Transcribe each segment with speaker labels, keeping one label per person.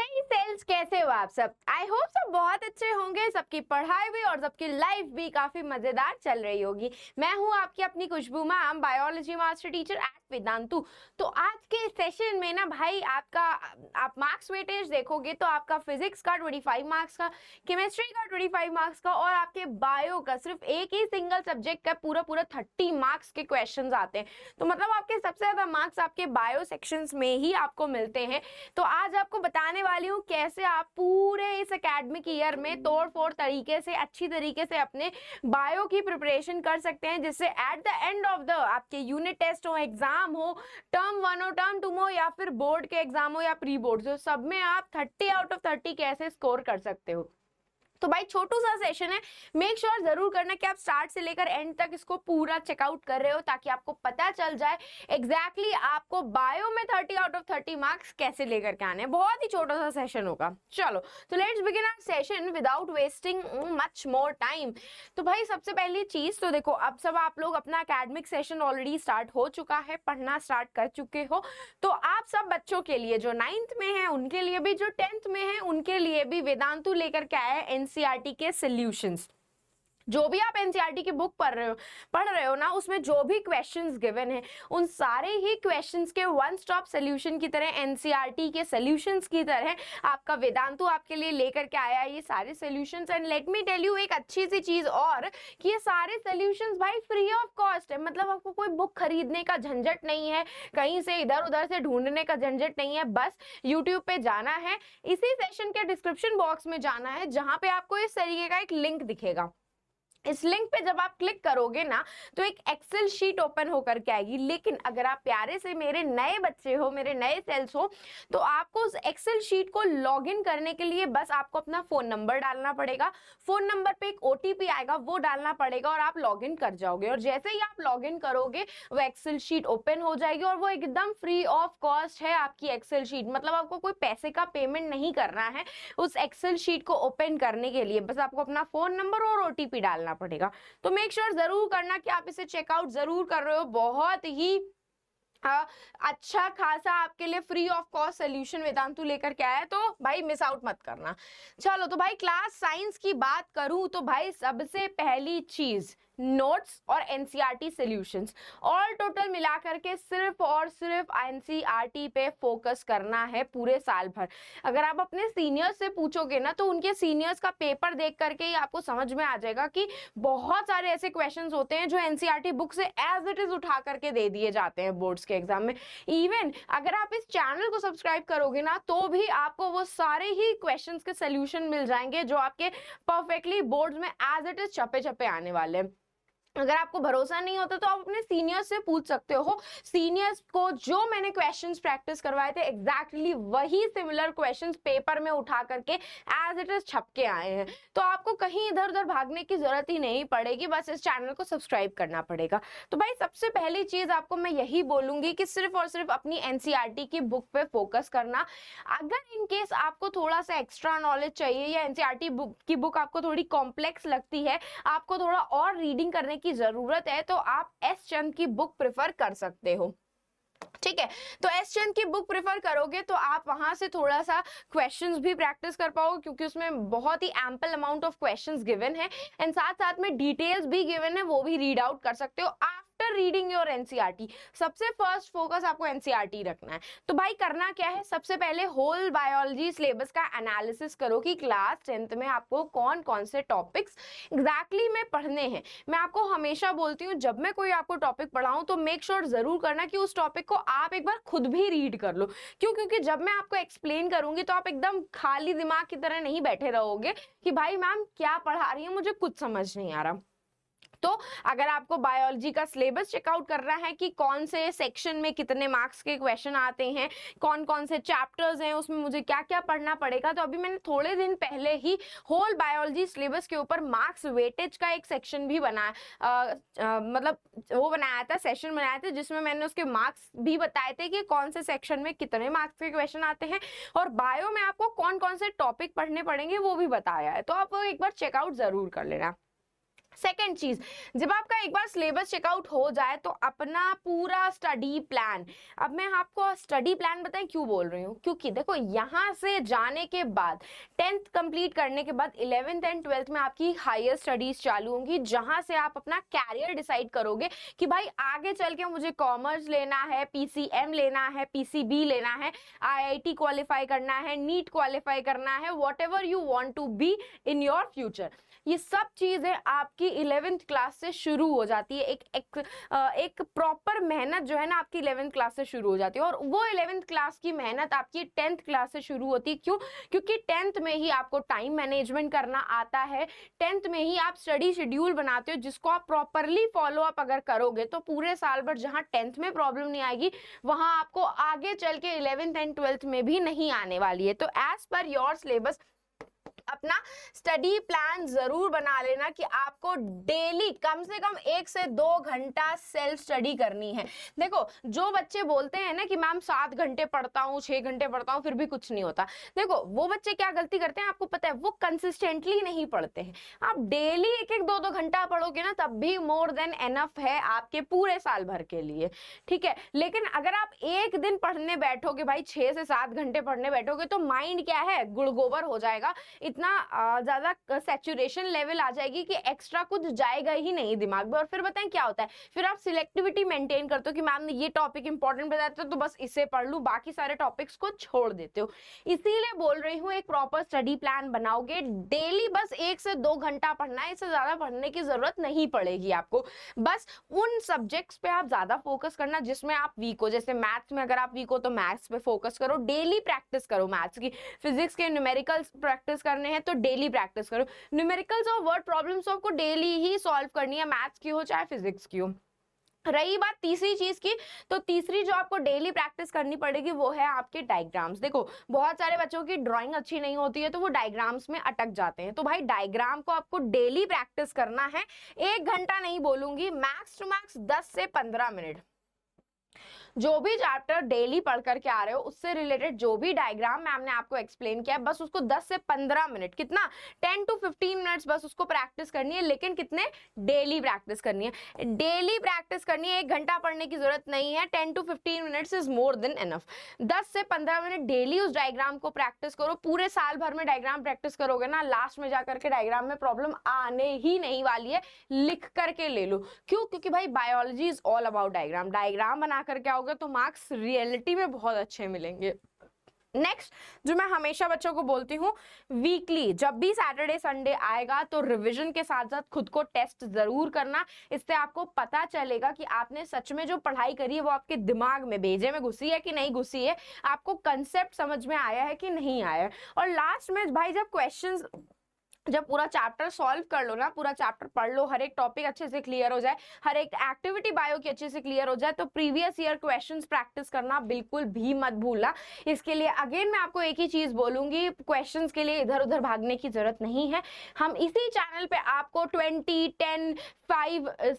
Speaker 1: हे sales, कैसे हो आप सब? आई होप सब बहुत अच्छे होंगे। सबकी पढ़ाई भी और सबकी लाइफ भी काफी मजेदार चल रही होगी। मैं हूं आपकी अपनी Khushboo ma'am, biology master teacher at Vedantu. तो आज के सेशन में ना भाई आप मार्क्स वेटेज देखोगे तो आपका फिजिक्स का 25 मार्क्स का, केमिस्ट्री का 25 मार्क्स का और आपके बायो का सिर्फ एक ही सिंगल सब्जेक्ट का पूरा 30 मार्क्स के क्वेश्चंस आते हैं। तो मतलब आपके सबसे ज्यादा मार्क्स आपके बायो सेक्शंस में ही आपको मिलते हैं। तो आज आपको बताने वाली हूँ कैसे आप पूरे इस एकेडमिक ईयर में तोड़ फोड़ तरीके से अच्छी तरीके से अपने बायो की प्रिपरेशन कर सकते हैं, जिससे at the end of the आपके यूनिट टेस्ट हो, एग्जाम हो, टर्म 1 हो, टर्म 2 हो या फिर बोर्ड के एग्जाम हो या प्री बोर्ड हो, सब में आप 30 आउट ऑफ 30 कैसे स्कोर कर सकते हो। तो भाई छोटू सा सेशन है, मेक श्योर जरूर करना कि आप स्टार्ट से लेकर एंड तक इसको पूरा चेकआउट कर रहे हो, ताकि आपको पता चल जाए एग्जैक्टली आपको बायो में 30 आउट ऑफ 30 मार्क्स कैसे लेकर के आने हैं। बहुत ही छोटा सा सेशन होगा। चलो तो let's begin our session without wasting much more time. तो भाई सबसे पहली चीज तो देखो, अब सब आप लोग अपना एकेडमिक सेशन ऑलरेडी स्टार्ट हो चुका है, पढ़ना स्टार्ट कर चुके हो। तो आप सब बच्चों के लिए जो 9th में है उनके लिए भी, जो 10th में है उनके लिए भी वेदांतु लेकर के आया है एनसीईआरटी के सॉल्यूशंस। जो भी आप एनसीईआरटी की बुक पढ़ रहे हो ना, उसमें जो भी क्वेश्चंस गिवन है उन सारे ही क्वेश्चंस के वन स्टॉप सॉल्यूशन की तरह, एनसीईआरटी के सॉल्यूशंस की तरह आपका वेदांतु आपके लिए लेकर के आया है ये सारे solutions. And let me tell you एक अच्छी सी चीज और, कि ये सारे सॉल्यूशंस भाई फ्री ऑफ कॉस्ट है। मतलब आपको कोई बुक खरीदने का झंझट नहीं है, कहीं से इधर उधर से ढूंढने का झंझट नहीं है। बस यूट्यूब पे जाना है, इसी सेशन के डिस्क्रिप्शन बॉक्स में जाना है, जहां पे आपको इस तरीके का एक लिंक दिखेगा। इस लिंक पे जब आप क्लिक करोगे ना तो एक एक्सेल शीट ओपन होकर के आएगी। लेकिन अगर आप प्यारे से मेरे नए बच्चे हो, मेरे नए सेल्स हो, तो आपको उस एक्सेल शीट को लॉगिन करने के लिए बस आपको अपना फोन नंबर डालना पड़ेगा। फोन नंबर पे एक ओटीपी आएगा, वो डालना पड़ेगा और आप लॉगिन कर जाओगे। और जैसे ही आप लॉगिन करोगे वो एक्सेल शीट ओपन हो जाएगी और वो एकदम फ्री ऑफ कॉस्ट है आपकी एक्सेल शीट। मतलब आपको कोई पैसे का पेमेंट नहीं करना है उस एक्सेल शीट को ओपन करने के लिए, बस आपको अपना फोन नंबर और ओटीपी डालना पड़ेगा। तो मेक श्योर जरूर करना कि आप इसे चेकआउट जरूर कर रहे हो। बहुत ही अच्छा खासा आपके लिए free of cost solution Vedantu लेकर के आया है, तो भाई मिस आउट मत करना। चलो तो भाई क्लास साइंस की बात करूं तो भाई सबसे पहली चीज नोट्स और एनसीईआरटी सॉल्यूशंस। ऑल टोटल मिलाकर के सिर्फ और सिर्फ एनसीईआरटी पे फोकस करना है पूरे साल भर। अगर आप अपने सीनियर्स से पूछोगे ना तो उनके सीनियर्स का पेपर देख करके ही आपको समझ में आ जाएगा कि बहुत सारे ऐसे क्वेश्चंस होते हैं जो एनसीईआरटी बुक से एज इट इज उठा करके दे दिए जाते हैं बोर्ड्स के एग्जाम में। इवन अगर आप इस चैनल को सब्सक्राइब करोगे ना तो भी आपको वो सारे ही क्वेश्चंस के सॉल्यूशन मिल जाएंगे जो आपके परफेक्टली बोर्ड्स में एज इट इज छपे छपे आने वाले हैं। अगर आपको भरोसा नहीं होता तो आप अपने सीनियर्स से पूछ सकते हो। सीनियर्स को जो मैंने क्वेश्चंस प्रैक्टिस करवाए थे एग्जैक्टली वही सिमिलर क्वेश्चंस पेपर में उठा करके एज इट इज छप के आए हैं। तो आपको कहीं इधर उधर भागने की जरूरत ही नहीं पड़ेगी, बस इस चैनल को सब्सक्राइब करना पड़ेगा। तो भाई सबसे पहली चीज आपको मैं यही बोलूंगी कि सिर्फ और सिर्फ अपनी एनसीईआरटी की बुक पे फोकस करना। अगर इन केस आपको थोड़ा सा एक्स्ट्रा नॉलेज चाहिए या एनसीईआरटी की बुक आपको थोड़ी कॉम्प्लेक्स लगती है, आपको थोड़ा और रीडिंग करने की जरूरत है, तो आप एस चंद की बुक प्रेफर कर सकते हो। ठीक है, तो एस चंद की बुक प्रेफर करोगे तो आप वहां से थोड़ा सा क्वेश्चंस भी प्रैक्टिस कर पाओगे, क्योंकि उसमें बहुत ही ample amount of questions given है एंड साथ साथ में डिटेल्स भी गिवन है, वो भी रीड आउट कर सकते हो आफ्टर रीडिंग योर एनसीईआरटी। सबसे फर्स्ट फोकस आपको एनसीईआरटी रखना है। तो भाई करना क्या है, सबसे पहले होल बायोलॉजी सिलेबस का एनालिसिस करो कि क्लास 10th में आपको कौन कौन से टॉपिक्स एग्जैक्टली में पढ़ने हैं। मैं आपको हमेशा बोलती हूँ जब मैं कोई आपको टॉपिक पढ़ाऊं तो मेक श्योर जरूर करना कि उस टॉपिक को आप एक बार खुद भी रीड कर लो। क्यों? क्योंकि जब मैं आपको एक्सप्लेन करूंगी तो आप एकदम खाली दिमाग की तरह नहीं बैठे रहोगे कि भाई मैम क्या पढ़ा रही है, मुझे कुछ समझ नहीं आ रहा। तो अगर आपको बायोलॉजी का सिलेबस चेकआउट करना है कि कौन से सेक्शन में कितने मार्क्स के क्वेश्चन आते हैं, कौन कौन से चैप्टर्स हैं, उसमें मुझे क्या क्या पढ़ना पड़ेगा, तो अभी मैंने थोड़े दिन पहले ही होल बायोलॉजी सिलेबस के ऊपर मार्क्स वेटेज का एक सेक्शन भी बनाया, मतलब वो बनाया था, सेशन बनाया था, जिसमें मैंने उसके मार्क्स भी बताए थे कि कौन से सेक्शन में कितने मार्क्स के क्वेश्चन आते हैं और बायो में आपको कौन कौन से टॉपिक पढ़ने पड़ेंगे वो भी बताया है। तो आप वो एक बार चेकआउट जरूर कर लेना। सेकेंड चीज, जब आपका एक बार सिलेबस चेकआउट हो जाए तो अपना पूरा स्टडी प्लान, अब मैं आपको स्टडी प्लान बताएं क्यों बोल रही हूँ, क्योंकि देखो यहाँ से जाने के बाद 10th कंप्लीट करने के बाद 11th एंड 12th में आपकी हायर स्टडीज चालू होंगी, जहां से आप अपना कैरियर डिसाइड करोगे कि भाई आगे चल के मुझे कॉमर्स लेना है, पीसीएम लेना है, पीसीबी लेना है, आईआईटी क्वालिफाई करना है, नीट क्वालिफाई करना है, whatever you want to be in your future. ये सब चीजें आपकी 11th क्लास से शुरू हो जाती है। एक प्रॉपर मेहनत जो है ना आपकी 11th क्लास से शुरू हो जाती है, और वो 11th क्लास की मेहनत आपकी 10th क्लास से शुरू होती है। क्यों? क्योंकि 10th में ही आपको टाइम मैनेजमेंट करना आता है, 10th में ही आप स्टडी शेड्यूल बनाते हो, जिसको आप प्रॉपरली फॉलो अप अगर करोगे तो पूरे साल भर जहां 10th में प्रॉब्लम नहीं आएगी, वहां आपको आगे चल के 11th एंड 12th में भी नहीं आने वाली है। तो एज पर योर सिलेबस अपना स्टडी प्लान जरूर बना लेना कि आपको डेली कम से कम 1 से 2 घंटा सेल्फ स्टडी करनी है। देखो, जो बच्चे बोलते हैं ना कि मैम 7 घंटे पढ़ता हूँ, 6 घंटे पढ़ता हूँ, फिर भी कुछ नहीं होता, देखो वो बच्चे क्या गलती करते हैं आपको पता है, वो कंसिस्टेंटली नहीं पढ़ते हैं। आप डेली 1-1, 2-2 घंटा पढ़ोगे ना, तब भी मोर देन एनफ है आपके पूरे साल भर के लिए, ठीक है। लेकिन अगर आप एक दिन पढ़ने बैठोगे भाई, 6 से 7 घंटे पढ़ने बैठोगे, तो माइंड क्या है, गुड़ गोबर हो जाएगा, इतना ज्यादा सैचुरेशन लेवल आ जाएगी कि एक्स्ट्रा कुछ जाएगा ही नहीं दिमाग में। और फिर बताएं क्या होता है, फिर आप सिलेक्टिविटी मेंटेन करते हो कि मैम ने ये टॉपिक इंपॉर्टेंट बताया था तो बस इसे पढ़ लूं, बाकी सारे टॉपिक्स को छोड़ देते हो। इसीलिए बोल रही हूँ एक प्रॉपर स्टडी प्लान बनाओगे, डेली बस 1 से 2 घंटा पढ़ना है, इससे ज्यादा पढ़ने की जरूरत नहीं पड़ेगी आपको। बस उन सब्जेक्ट्स पे आप ज्यादा फोकस करना जिसमें आप वीक हो, जैसे मैथ्स में अगर आप वीक हो तो मैथ्स पे फोकस करो, डेली प्रैक्टिस करो मैथ्स की। फिजिक्स के न्यूमेरिकल्स प्रैक्टिस करने हैं तो डेली प्रैक्टिस करो, न्यूमेरिकल्स और वर्ड प्रॉब्लम्स आपको डेली ही सॉल्व करनी है, मैथ्स की हो चाहे फिजिक्स की हो। रही बात तीसरी चीज की, तो तीसरी जो आपको डेली प्रैक्टिस करनी पड़ेगी वो है आपके डायग्राम्स। देखो, बहुत सारे बच्चों की ड्राइंग अच्छी नहीं होती है तो वो डायग्राम्स में अटक जाते हैं, तो भाई डायग्राम को आपको डेली प्रैक्टिस करना है। 1 घंटा नहीं बोलूंगी, मैक्स टू मैक्स 10 से 15 मिनट। जो भी चैप्टर डेली पढ़ करके आ रहे हो उससे रिलेटेड जो भी डायग्राम मैम ने आपको एक्सप्लेन किया है, बस उसको 10 से 15 मिनट, कितना 10 to 15 मिनट्स बस उसको प्रैक्टिस करनी है। लेकिन कितने? डेली प्रैक्टिस करनी है, डेली प्रैक्टिस करनी है। 1 घंटा पढ़ने की जरूरत नहीं है, 10 to 15 minutes is more than enough. 10 से 15 मिनट डेली उस डायग्राम को प्रैक्टिस करो। पूरे साल भर में डायग्राम प्रैक्टिस करोगे ना, लास्ट में जाकर के डायग्राम में प्रॉब्लम आने ही नहीं वाली है, लिख करके ले लो। क्यों? क्योंकि भाई biology is all about diagram. Diagram बना करके आओगे तो मार्क्स रियलिटी में बहुत अच्छे मिलेंगे। नेक्स्ट, जो मैं हमेशा बच्चों को बोलती हूँ, वीकली जब भी सैटरडे संडे आएगा तो रिवीजन के साथ साथ खुद को टेस्ट जरूर करना। इससे आपको पता चलेगा कि आपने सच में जो पढ़ाई करी है वो आपके दिमाग में, भेजे में घुसी है कि नहीं घुसी है, आपको कंसेप्ट समझ में आया है कि नहीं आया है। और लास्ट में भाई जब क्वेश्चंस, जब पूरा चैप्टर सॉल्व कर लो ना, पूरा चैप्टर पढ़ लो, हर एक टॉपिक अच्छे से क्लियर हो जाए, हर एक एक्टिविटी बायो की अच्छे से क्लियर हो जाए, तो प्रीवियस ईयर क्वेश्चंस प्रैक्टिस करना बिल्कुल भी मत भूलना। इसके लिए अगेन मैं आपको एक ही चीज बोलूंगी, क्वेश्चंस के लिए इधर उधर भागने की जरूरत नहीं है। हम इसी चैनल पे आपको 20, 10, 5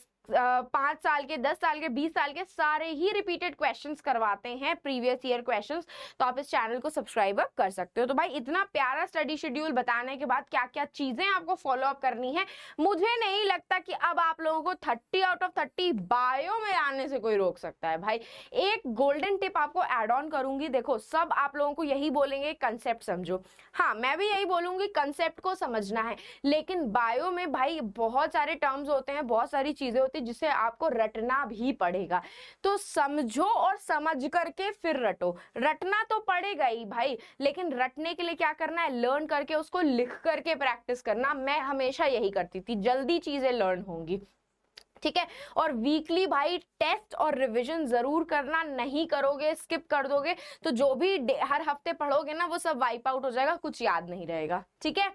Speaker 1: 5 साल के, 10 साल के, 20 साल के सारे ही रिपीटेड क्वेश्चंस करवाते हैं, प्रीवियस ईयर क्वेश्चंस। तो आप इस चैनल को सब्सक्राइब कर सकते हो। तो भाई इतना प्यारा स्टडी शेड्यूल बताने के बाद क्या क्या चीजें आपको फॉलो अप करनी है, मुझे नहीं लगता कि अब आप लोगों को 30 आउट ऑफ 30 बायो में आने से कोई रोक सकता है। भाई एक गोल्डन टिप आपको एड ऑन करूंगी, देखो सब आप लोगों को यही बोलेंगे कंसेप्ट समझो, हाँ मैं भी यही बोलूंगी कंसेप्ट को समझना है, लेकिन बायो में भाई बहुत सारे टर्म्स होते हैं, बहुत सारी चीजें होती है जिसे आपको रटना भी पड़ेगा। तो समझो और समझ करके फिर रटो। रटना तो पड़ेगा ही भाई, लेकिन रटने के लिए क्या करना है, लर्न करके उसको लिख करके प्रैक्टिस करना। मैं हमेशा यही करती थी, जल्दी चीजें लर्न होंगी, ठीक है। और वीकली भाई टेस्ट और रिवीजन जरूर करना, नहीं करोगे स्किप कर दोगे तो जो भी हर हफ्ते पढ़ोगे ना वो सब वाइप आउट हो जाएगा, कुछ याद नहीं रहेगा, ठीक है।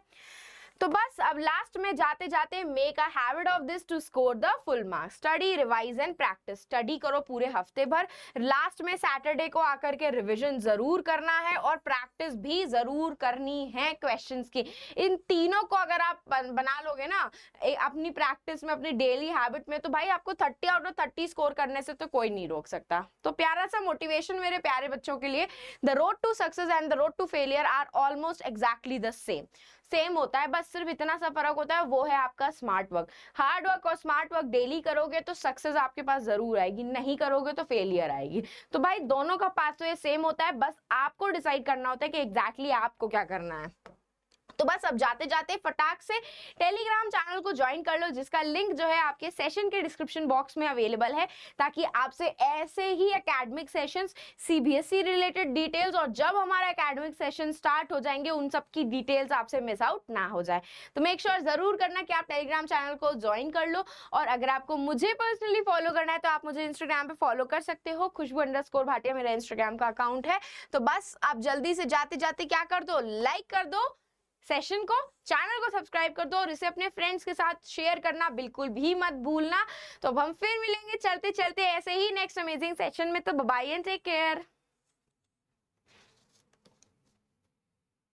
Speaker 1: तो बस अब लास्ट में जाते जाते, make a habit of this to score the full marks. Study, revise and practice. Study करो पूरे हफ्ते भर, लास्ट में सैटरडे को आकर के रिवीजन जरूर करना है और प्रैक्टिस भी जरूर करनी है क्वेश्चंस की। इन तीनों को अगर आप बना लोगे ना अपनी प्रैक्टिस में, अपनी डेली हैबिट में, तो भाई आपको 30 आउट ऑफ 30 स्कोर करने से तो कोई नहीं रोक सकता। तो प्यारा सा मोटिवेशन मेरे प्यारे बच्चों के लिए, the road to success and the road to failure are almost exactly the same. Same होता है, बस सिर्फ इतना सा फर्क होता है, वो है आपका स्मार्ट वर्क। हार्ड वर्क और स्मार्ट वर्क डेली करोगे तो सक्सेस आपके पास जरूर आएगी, नहीं करोगे तो फेलियर आएगी। तो भाई दोनों का पाथवे सेम होता है, बस आपको डिसाइड करना होता है कि एग्जैक्टली आपको क्या करना है। तो बस अब जाते जाते फटाक से टेलीग्राम चैनल को ज्वाइन कर लो, जिसका लिंक जो है आपके सेशन के डिस्क्रिप्शन बॉक्स में अवेलेबल है, ताकि आपसे ऐसे ही academic sessions, CBSE related details और जब हमारा एकेडमिक सेशन स्टार्ट हो जाएंगे उन सब की डिटेल्स आपसे मिस आउट ना हो जाए। तो मेक श्योर जरूर करना कि आप टेलीग्राम चैनल को ज्वाइन कर लो। और अगर आपको मुझे पर्सनली फॉलो करना है तो आप मुझे इंस्टाग्राम पे फॉलो कर सकते हो, खुशबू_भाटिया मेरा इंस्टाग्राम का अकाउंट है। तो बस आप जल्दी से जाते जाते क्या कर दो, लाइक कर दो सेशन को, चैनल को सब्सक्राइब कर दो और इसे अपने फ्रेंड्स के साथ शेयर करना बिल्कुल भी मत भूलना। तो अब हम फिर मिलेंगे चलते चलते ऐसे ही नेक्स्ट अमेजिंग सेशन में। तो बाय एंड टेक केयर।